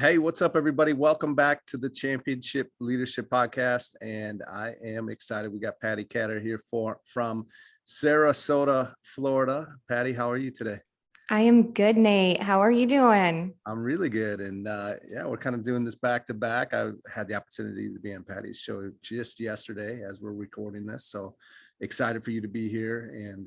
Hey, what's up, everybody? Welcome back to the Championship Leadership Podcast. And I am excited. We got Patti Katter here from Sarasota, Florida. Patti, how are you today? I am good, Nate. How are you doing? I'm really good. And yeah, we're kind of doing this back to back. I had the opportunity to be on Patti's show just yesterday as we're recording this. So excited for you to be here and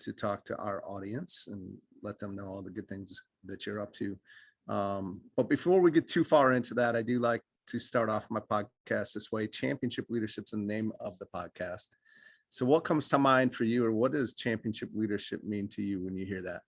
to talk to our audience and let them know all the good things that you're up to. But before we get too far into that, I do like to start off my podcast this way. Championship Leadership's the name of the podcast. So what comes to mind for you, or what does championship leadership mean to you when you hear that?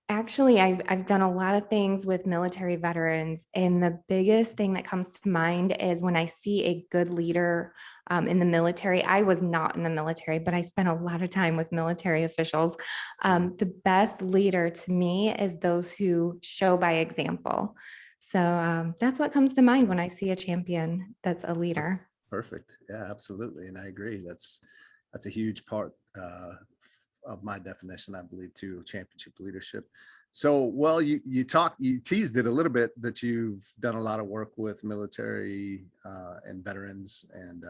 Actually, I've done a lot of things with military veterans, and the biggest thing that comes to mind is when I see a good leader in the military. I was not in the military, but I spent a lot of time with military officials. The best leader to me is those who show by example. So that's what comes to mind when I see a champion that's a leader. Perfect. Yeah, absolutely. And I agree. That's a huge part of my definition, I believe, too, of championship leadership. So, well, you teased it a little bit that you've done a lot of work with military and veterans, and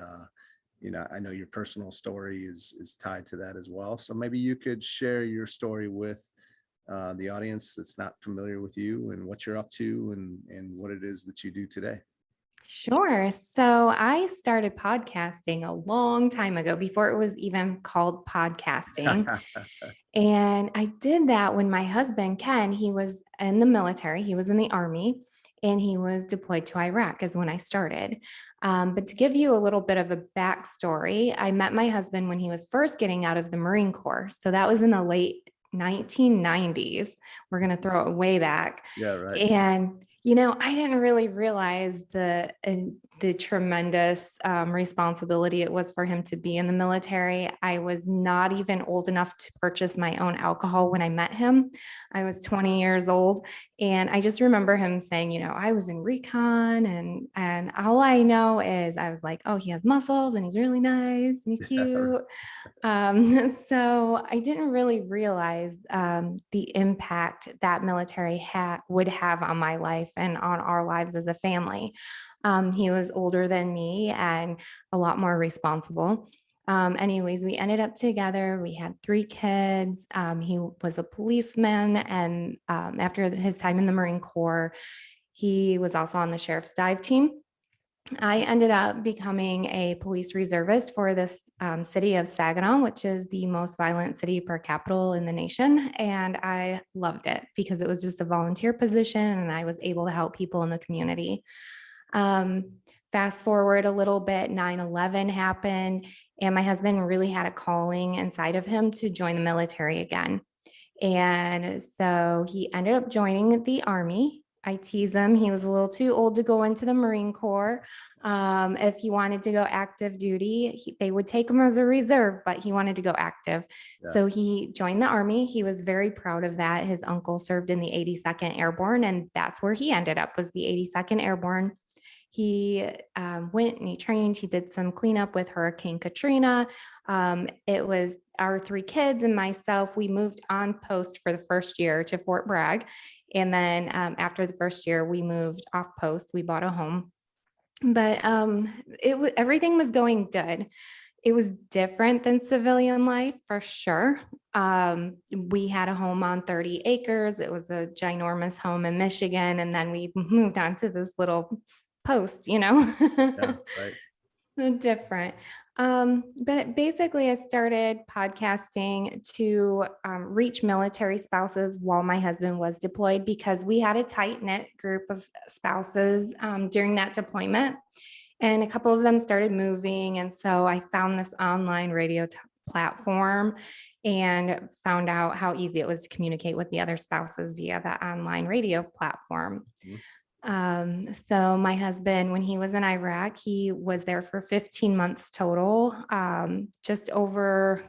I know your personal story is tied to that as well. So maybe you could share your story with the audience that's not familiar with you and what you're up to and what it is that you do today. Sure. So I started podcasting a long time ago before it was even called podcasting. And I did that when my husband, Ken, he was in the military, he was in the Army, and he was deployed to Iraq, is when I started. But to give you a little bit of a backstory, I met my husband when he was first getting out of the Marine Corps. So that was in the late 1990s. We're going to throw it way back. Yeah, right. And I didn't really realize the tremendous responsibility it was for him to be in the military. I was not even old enough to purchase my own alcohol when I met him. I was 20 years old. And I just remember him saying, I was in recon and all I know is I was like, oh, he has muscles and he's really nice and he's cute. So I didn't really realize the impact that military would have on my life and on our lives as a family. He was older than me and a lot more responsible. Anyways, we ended up together. We had 3 kids. He was a policeman, and after his time in the Marine Corps, he was also on the sheriff's dive team. I ended up becoming a police reservist for this city of Saginaw, which is the most violent city per capita in the nation. And I loved it because it was just a volunteer position and I was able to help people in the community. Fast forward a little bit, 9/11 happened, and my husband really had a calling inside of him to join the military again. And so he ended up joining the Army. I tease him. He was a little too old to go into the Marine Corps. If he wanted to go active duty, they would take him as a reserve, but he wanted to go active. Yeah. So he joined the Army. He was very proud of that. His uncle served in the 82nd Airborne, and that's where he ended up, was the 82nd Airborne. He went and he trained. He did some cleanup with Hurricane Katrina. It was our 3 kids and myself. We moved on post for the first year to Fort Bragg. And then after the first year, we moved off post. We bought a home. But everything was going good. It was different than civilian life for sure. We had a home on 30 acres. It was a ginormous home in Michigan. And then we moved on to this little post, Yeah, right. different. But basically I started podcasting to reach military spouses while my husband was deployed, because we had a tight knit group of spouses during that deployment. And a couple of them started moving. And so I found this online radio platform and found out how easy it was to communicate with the other spouses via that online radio platform. Mhm. So my husband, when he was in Iraq, he was there for 15 months total. It was just over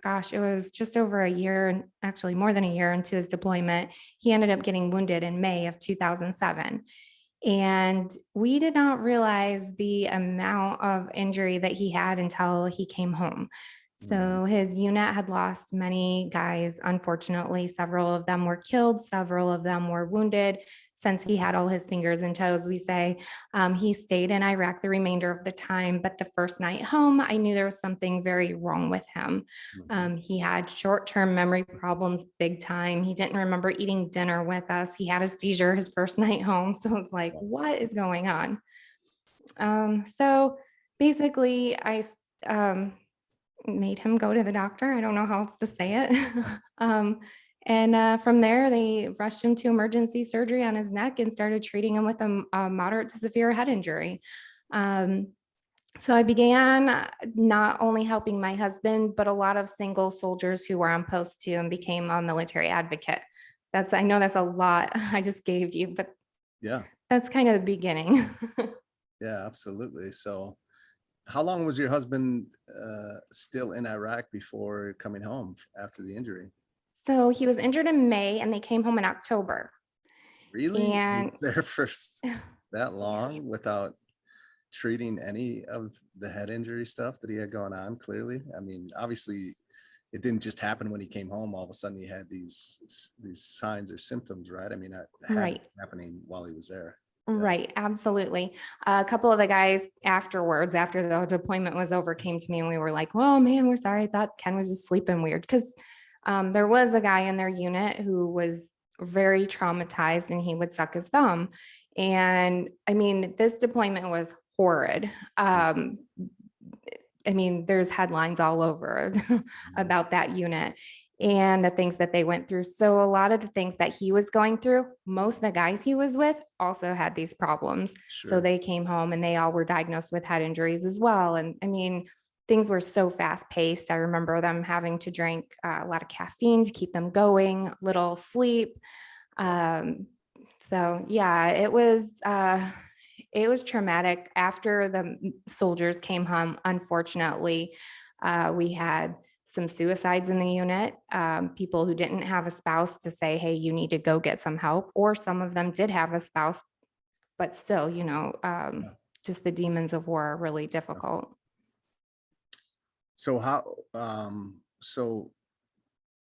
a year, and actually more than a year into his deployment. He ended up getting wounded in May of 2007. And we did not realize the amount of injury that he had until he came home. Mhm. So his unit had lost many guys. Unfortunately, several of them were killed, several of them were wounded. Since he had all his fingers and toes, we say, he stayed in Iraq the remainder of the time. But the first night home, I knew there was something very wrong with him. Mhm. He had short-term memory problems, big time. He didn't remember eating dinner with us. He had a seizure his first night home. So it's like, Wow. what is going on? So basically, um, made him go to the doctor. I don't know how else to say it. And from there, they rushed him to emergency surgery on his neck and started treating him with a moderate to severe head injury. Um, so I began not only helping my husband, but a lot of single soldiers who were on post too, and became a military advocate. I know that's a lot I just gave you, but Yeah, that's kind of the beginning. yeah, absolutely. So how long was your husband still in Iraq before coming home after the injury? So he was injured in May and they came home in October. Really? He And was there for that yeah, long without treating any of the head injury stuff that he had going on, clearly? I mean, obviously, it didn't just happen when he came home. All of a sudden, he had these signs or symptoms, right? I mean, it had to right. be happening while he was there. Yeah. Right, absolutely. A couple of the guys afterwards, after the deployment was over, came to me and we were like, "Oh man, we're sorry. I thought Ken was just sleeping weird." Because there was a guy in their unit who was very traumatized and he would suck his thumb. And I mean, this deployment was horrid. Um, I mean, there's headlines all over Mhm. about that unit and the things that they went through. So a lot of the things that he was going through, most of the guys he was with also had these problems. So Sure. they came home and they all were diagnosed with head injuries as well. And I mean, things were so fast paced. I remember them having to drink a lot of caffeine to keep them going, little sleep. Um, so yeah, it was traumatic. After the soldiers came home, unfortunately, we had some suicides in the unit, people who didn't have a spouse to say, hey, you need to go get some help, or some of them did have a spouse, but still, Yeah. just the demons of war are really difficult. So so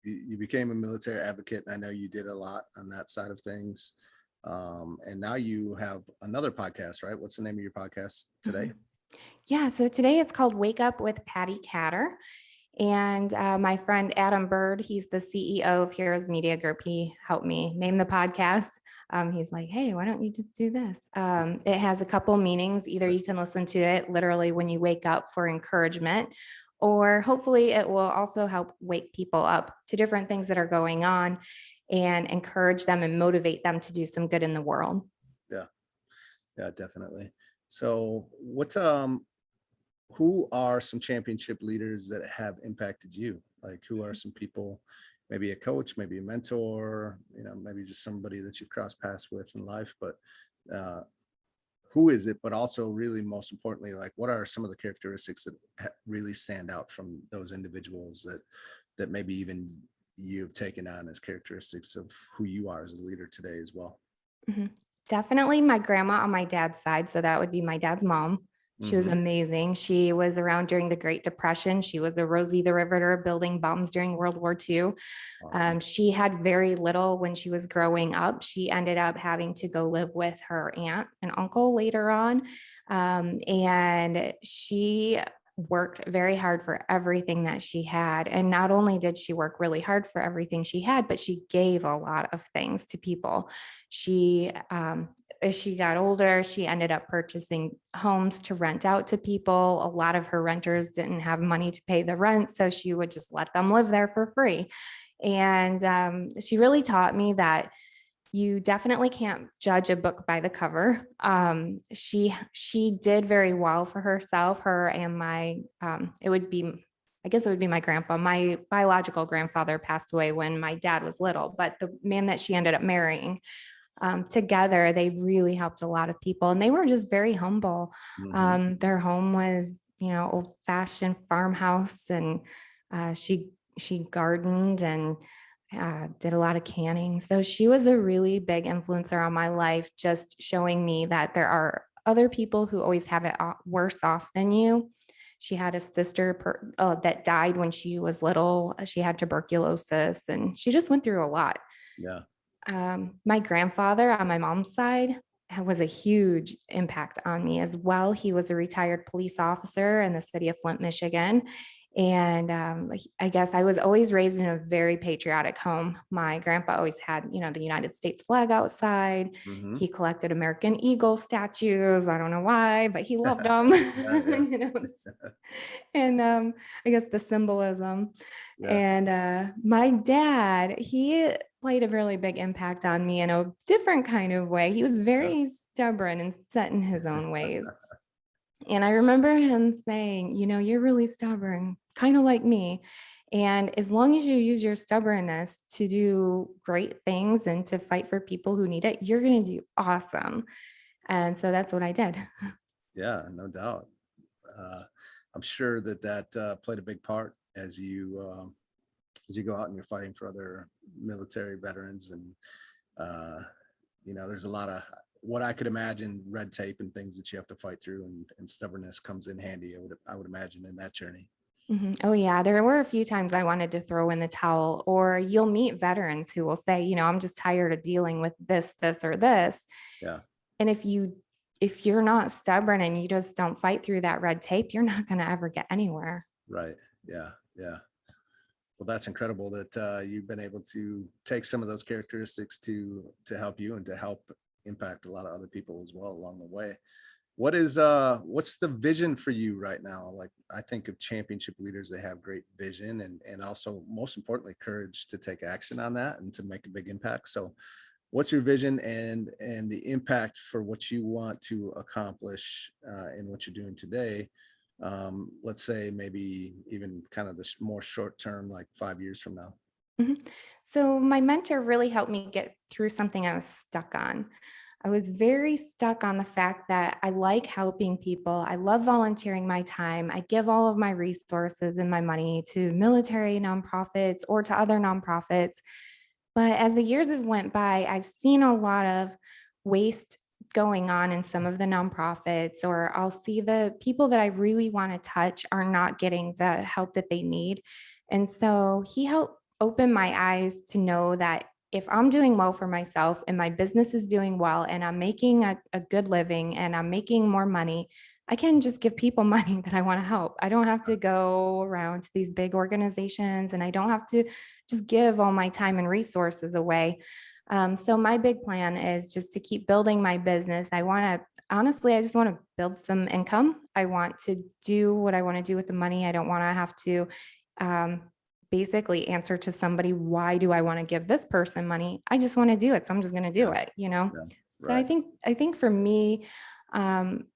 you became a military advocate, and I know you did a lot on that side of things. And now you have another podcast, right? What's the name of your podcast today? Mhm. Yeah, so today it's called Wake Up with Patti Katter. And my friend Adam Bird, he's the CEO of Heroes Media Group. He helped me name the podcast. He's like, hey, why don't you just do this? It has a couple meanings. Either you can listen to it literally when you wake up for encouragement, or hopefully it will also help wake people up to different things that are going on and encourage them and motivate them to do some good in the world. Yeah, yeah, definitely. So who are some championship leaders that have impacted you? Like, who are some people, maybe a coach, maybe a mentor, maybe just somebody that you've crossed paths with in life, but uh, who is it? But also, really, most importantly, like, what are some of the characteristics that really stand out from those individuals that maybe even you've taken on as characteristics of who you are as a leader today as well? Mhm. Definitely my grandma on my dad's side. So that would be my dad's mom. She was Hmm. amazing. She was around during the Great Depression. She was a Rosie the Riveter building bombs during World War II. Awesome. She had very little when she was growing up. She ended up having to go live with her aunt and uncle later on. And she worked very hard for everything that she had. And not only did she work really hard for everything she had, but she gave a lot of things to people. As she got older, she ended up purchasing homes to rent out to people. A lot of her renters didn't have money to pay the rent, so she would just let them live there for free. And she really taught me that you definitely can't judge a book by the cover. She did very well for herself. Her and my it would be I guess it would be my grandpa. My biological grandfather passed away when my dad was little, but the man that she ended up marrying, together, they really helped a lot of people, and they were just very humble. Hmm. Their home was, old fashioned farmhouse, and she gardened and did a lot of canning. So she was a really big influencer on my life, just showing me that there are other people who always have it worse off than you. She had a sister that died when she was little. She had tuberculosis, and she just went through a lot. Yeah. My grandfather on my mom's side was a huge impact on me as well. He was a retired police officer in the city of Flint, Michigan. And I guess I was always raised in a very patriotic home. My grandpa always had, the United States flag outside. Hmm. He collected American Eagle statues. I don't know why, but he loved them. Yeah. Yeah. And I guess the symbolism. Yeah. And my dad, he played a really big impact on me in a different kind of way. He was Yeah. very stubborn and set in his own ways. And I remember him saying, you're really stubborn, kind of like me. And as long as you use your stubbornness to do great things and to fight for people who need it, you're going to do awesome. And so that's what I did. Yeah, no doubt. Uh, I'm sure that played a big part as you go out and you're fighting for other military veterans, and uh, there's a lot of what I could imagine red tape and things that you have to fight through, and stubbornness comes in handy. I would imagine in that journey. Oh, yeah. There were a few times I wanted to throw in the towel, or you'll meet veterans who will say, I'm just tired of dealing with this, or this. Yeah. And if you're not stubborn and you just don't fight through that red tape, you're not going to ever get anywhere. Right. Yeah. Yeah. Well, that's incredible that you've been able to take some of those characteristics to help you and to help impact a lot of other people as well along the way. What's the vision for you right now? Like, I think of championship leaders, they have great vision, and also most importantly, courage to take action on that and to make a big impact. So what's your vision and the impact for what you want to accomplish in what you're doing today? Let's say maybe even kind of this more short term, like 5 years from now. Mhm. So my mentor really helped me get through something I was stuck on. I was very stuck on the fact that I like helping people. I love volunteering my time. I give all of my resources and my money to military nonprofits or to other nonprofits. But as the years have went by, I've seen a lot of waste going on in some of the nonprofits, or I'll see the people that I really want to touch are not getting the help that they need. And so he helped open my eyes to know that if I'm doing well for myself and my business is doing well and I'm making a good living and I'm making more money, I can just give people money that I want to help. I don't have to go around to these big organizations, and I don't have to just give all my time and resources away. So my big plan is just to keep building my business. Honestly, I just want to build some income. I want to do what I want to do with the money. I don't want to have to um, basically answer to somebody, why do I want to give this person money? I just want to do it. So I'm just going to do Yeah. it. Yeah. So I Right. think for me, um,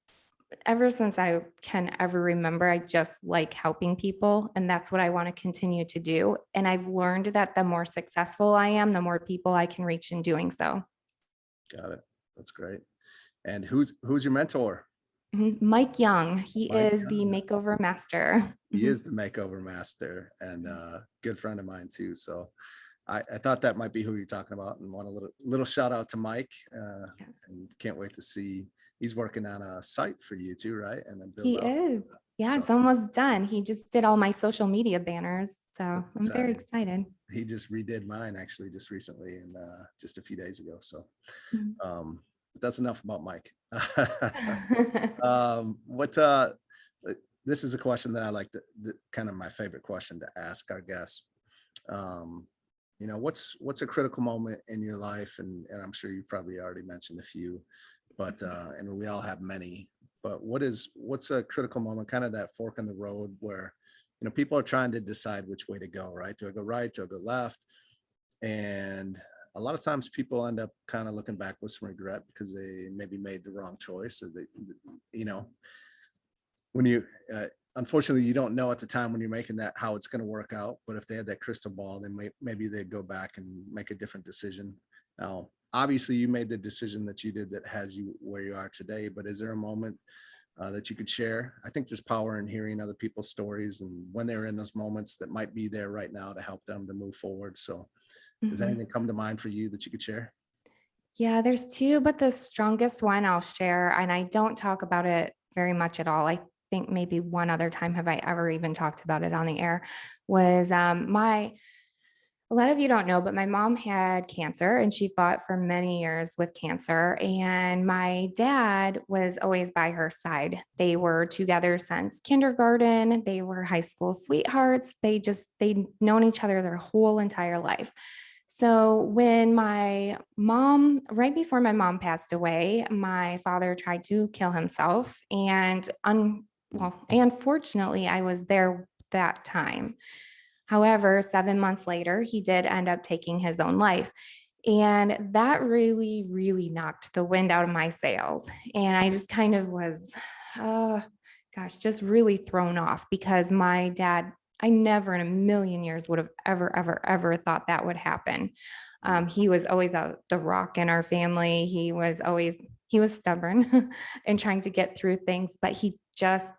ever since I can ever remember, I just like helping people. And that's what I want to continue to do. And I've learned that the more successful I am, the more people I can reach in doing so. Got it. That's great. And who's your mentor? Mike Young, he Mike is the Young. makeover master. He is the makeover master, and good friend of mine too. So I thought that might be who you're talking about, and want a little shout out to Mike. Yes, And can't wait to see, he's working on a site for you too, right? And then he build out. is. Yeah, So it's almost done. He just did all my social media banners. So that's I'm very exciting. excited. He just redid mine actually just recently, and just a few days ago. So but that's enough about Mike. What this is a question that I like, kind of my favorite question to ask our guests. Um, what's a critical moment in your life? And I'm sure you probably already mentioned a few, but and we all have many, but what's a critical moment, kind of that fork in the road where people are trying to decide which way to go, right? Do I go right? Do I go left? And a lot of times people end up kind of looking back with some regret because they maybe made the wrong choice, or you know, when you, unfortunately, you don't know at the time when you're making that how it's going to work out. But if they had that crystal ball, then maybe they'd go back and make a different decision. Now, obviously, you made the decision that you did that has you where you are today. But is there a moment that you could share? I think there's power in hearing other people's stories and when they're in those moments that might be there right now to help them to move forward. So does Mhm. anything come to mind for you that you could share? Yeah, there's two, but the strongest one I'll share, and I don't talk about it very much at all. I think maybe one other time have I ever even talked about it on the air, was a lot of you don't know, but my mom had cancer and she fought for many years with cancer. And my dad was always by her side. They were together since kindergarten. They were high school sweethearts. They'd known each other their whole entire life. So when right before my mom passed away, my father tried to kill himself. And unfortunately, I was there that time. However, 7 months later, he did end up taking his own life. And that really, really knocked the wind out of my sails. And I just kind of was, uh, just really thrown off, because my dad, I never in a million years would have ever, ever, ever thought that would happen. He was always the rock in our family. He was stubborn and trying to get through things, but he just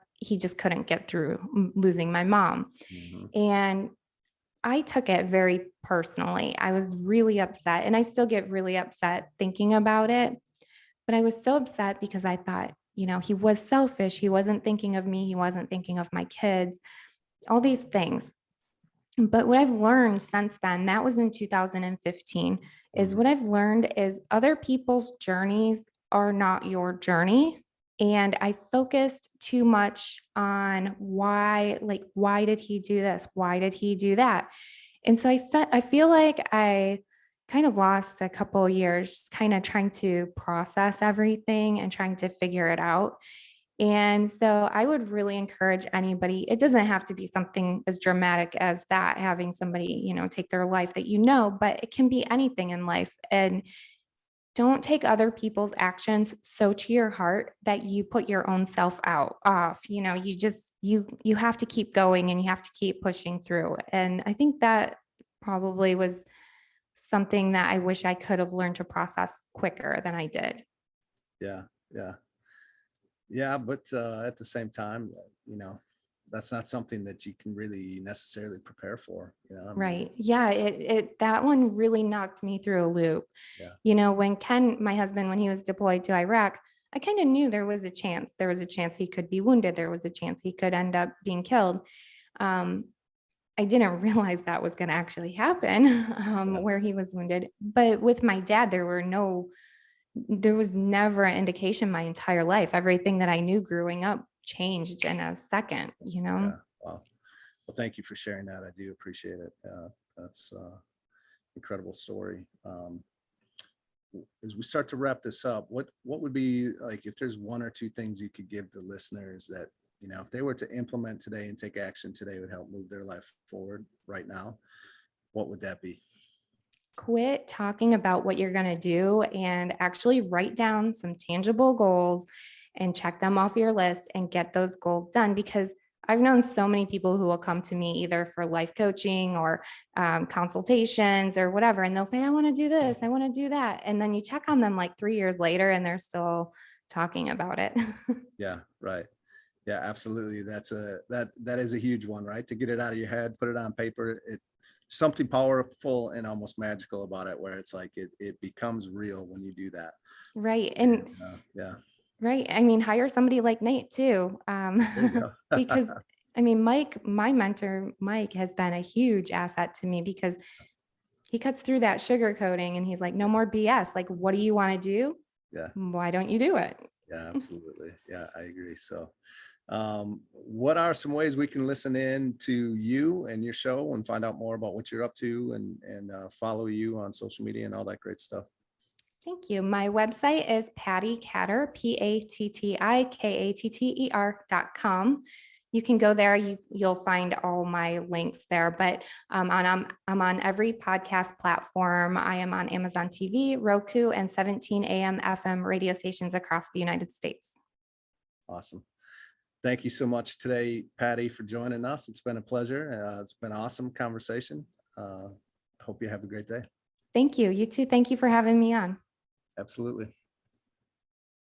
couldn't get through losing my mom. Mhm. And I took it very personally. I was really upset, and I still get really upset thinking about it. But I was so upset because I thought, he was selfish. He wasn't thinking of me. He wasn't thinking of my kids, all these things. But what I've learned since then, that was in 2015, is Mhm. what I've learned is other people's journeys are not your journey. And I focused too much on why did he do this? Why did he do that? And so I feel like I kind of lost a couple of years just kind of trying to process everything and trying to figure it out. And so I would really encourage anybody, it doesn't have to be something as dramatic as that, having somebody, take their life that but it can be anything in life. And don't take other people's actions so to your heart that you put your own self out off. You have to keep going and you have to keep pushing through. And I think that probably was something that I wish I could have learned to process quicker than I did. Yeah, yeah, yeah. But at the same time, that's not something that you can really necessarily prepare for. I mean, Right. Yeah. That one really knocked me through a loop. yeah, When Ken, my husband, when he was deployed to Iraq, I kind of knew there was a chance. There was a chance he could be wounded. There was a chance he could end up being killed. Um, I didn't realize that was going to actually happen, yeah, where he was wounded. But with my dad, there was never an indication my entire life. Everything that I knew growing up changed in a second. yeah. Wow. Well, thank you for sharing that. I do appreciate it. That's incredible story. As we start to wrap this up, what would be like if there's one or two things you could give the listeners that if they were to implement today and take action today would help move their life forward right now? What would that be? Quit talking about what you're going to do and actually write down some tangible goals and check them off your list and get those goals done. Because I've known so many people who will come to me either for life coaching or consultations or whatever, and they'll say, I want to do this, I want to do that. And then you check on them like 3 years later and they're still talking about it. Yeah, right. Yeah, absolutely. That is a huge one, right? To get it out of your head, put it on paper. Something powerful and almost magical about it, where it's like it becomes real when you do that. Right. And And yeah, right. I mean, hire somebody like Nate too. there you go. Because I mean, Mike, my mentor, Mike, has been a huge asset to me because he cuts through that sugar coating and he's like, no more BS. Like, what do you want to do? Yeah, Why don't you do it? yeah, absolutely. Yeah, I agree. So, what are some ways we can listen in to you and your show and find out more about what you're up to and follow you on social media and all that great stuff? Thank you. My website is Patti Katter, PattiKatter.com. You can go there. You'll find all my links there. But I'm on every podcast platform. I am on Amazon TV, Roku, and 17 AM FM radio stations across the United States. Awesome. Thank you so much today, Patti, for joining us. It's been a pleasure. It's been an awesome conversation. I hope you have a great day. Thank you. You too. Thank you for having me on. Absolutely.